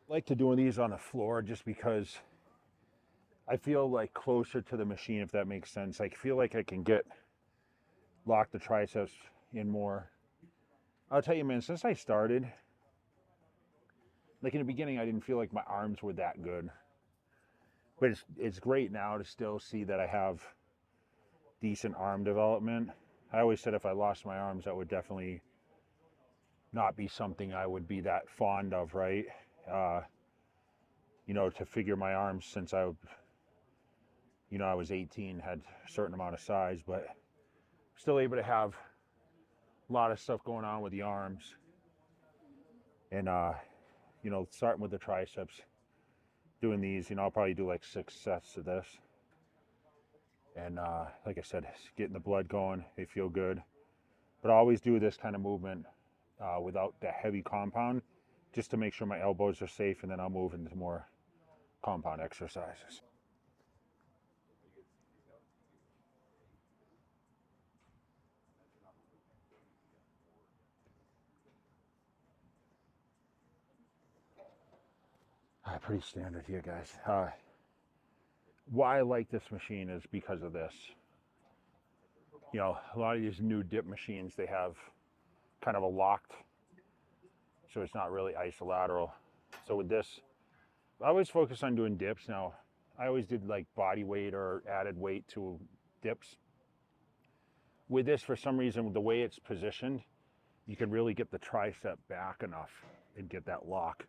I like to do these on the floor just because I feel like closer to the machine, if that makes sense. I feel like I can lock the triceps in more. I'll tell you, man, since I started, like in the beginning, I didn't feel like my arms were that good. But it's great now to still see that I have decent arm development. I always said if I lost my arms, that would definitely not be something I would be that fond of, right? You know, to figure my arms since I was 18, had a certain amount of size, but still able to have a lot of stuff going on with the arms. And, you know, starting with the triceps, doing these, you know, I'll probably do like 6 sets of this. And like I said, getting the blood going, they feel good. But I always do this kind of movement without the heavy compound, just to make sure my elbows are safe, and then I'll move into more compound exercises. Pretty standard here, guys. Why I like this machine is because of this. You know, a lot of these new dip machines, they have kind of a locked, so it's not really isolateral. So with this, I always focus on doing dips. Now, I always did like body weight or added weight to dips. With this, for some reason, the way it's positioned, you can really get the tricep back enough and get that lock.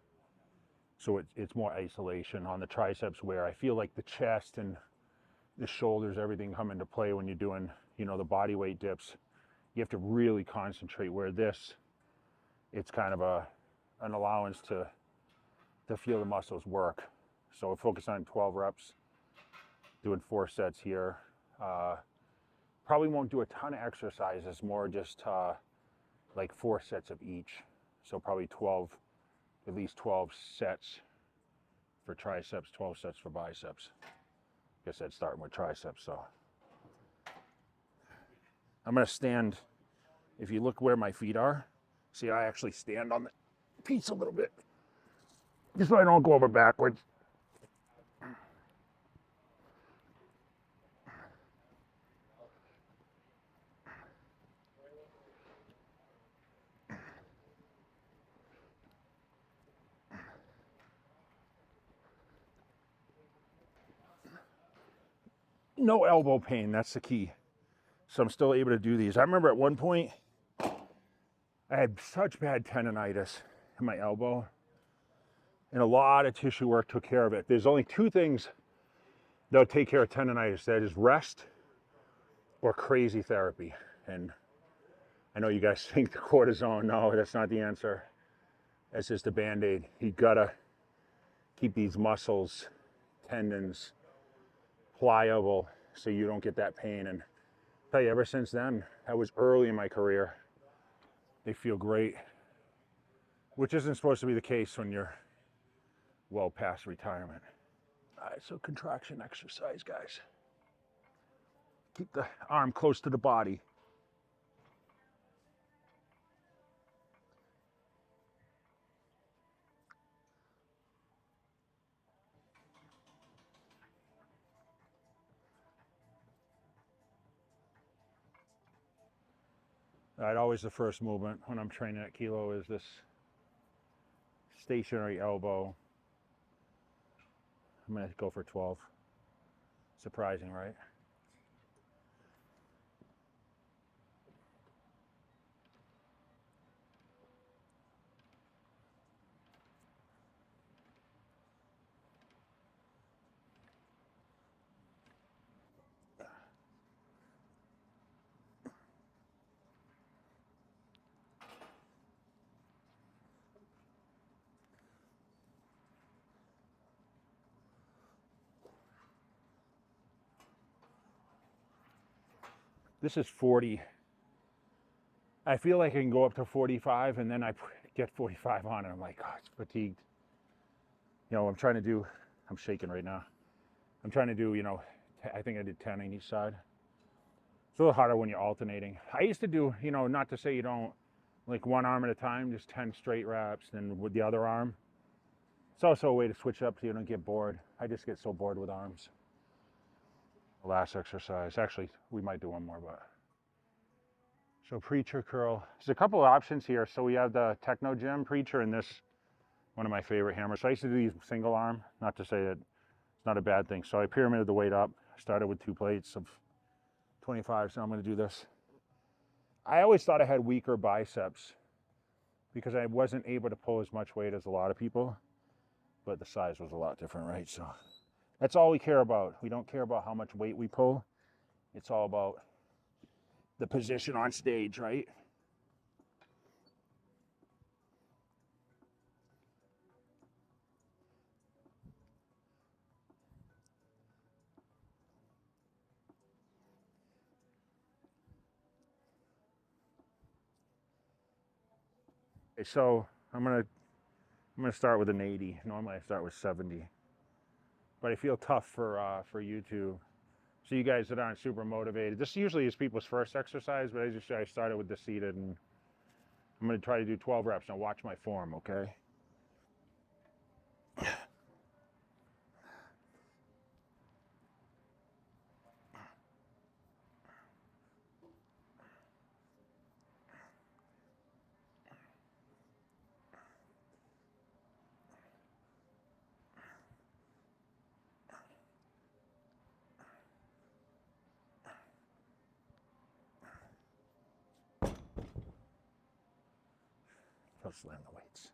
So it's more isolation on the triceps, where I feel like the chest and the shoulders, everything come into play when you're doing, you know, the body weight dips. You have to really concentrate, where this, it's kind of an allowance to feel the muscles work. So I focus on 12 reps, doing 4 sets here. Probably won't do a ton of exercises, more just like 4 sets of each. So probably 12, at least 12 sets for triceps, 12 sets for biceps. Like I said, starting with triceps. So I'm gonna stand, if you look where my feet are, see I actually stand on the piece a little bit, just so I don't go over backwards. No elbow pain, that's the key. So I'm still able to do these. I remember at one point, I had such bad tendonitis in my elbow, and a lot of tissue work took care of it. There's only 2 things that'll take care of tendonitis. That is rest or crazy therapy. And I know you guys think the cortisone, no, that's not the answer. That's just a Band-Aid. You gotta keep these muscles, tendons pliable so you don't get that pain. And I'll tell you, ever since then, that was early in my career, they feel great, which isn't supposed to be the case when you're well past retirement. All right, so contraction exercise, guys. Keep the arm close to the body. All right, always the first movement when I'm training at Kilo is this stationary elbow. I'm gonna go for 12. Surprising, right? This is 40. I feel like I can go up to 45, and then I get 45 on it. I'm like, oh, it's fatigued. You know, I'm shaking right now. I'm trying to do, you know, I think I did 10 on each side. It's a little harder when you're alternating. I used to do, you know, not to say you don't, like one arm at a time, just 10 straight reps, then with the other arm. It's also a way to switch it up so you don't get bored. I just get so bored with arms. The last exercise. Actually, we might do one more, but. So preacher curl. There's a couple of options here. So we have the Techno Gym preacher and this, one of my favorite hammers. So I used to do these single arm, not to say that it's not a bad thing. So I pyramided the weight up. I started with 2 plates of 25, so I'm going to do this. I always thought I had weaker biceps because I wasn't able to pull as much weight as a lot of people, but the size was a lot different, right? So that's all we care about. We don't care about how much weight we pull. It's all about the position on stage, right? Okay, so I'm gonna start with an 80. Normally I start with 70, but I feel tough for YouTube. So you guys that aren't super motivated, this usually is people's first exercise, but I started with the seated, and I'm going to try to do 12 reps. Now watch my form, okay? Let's slam the weights.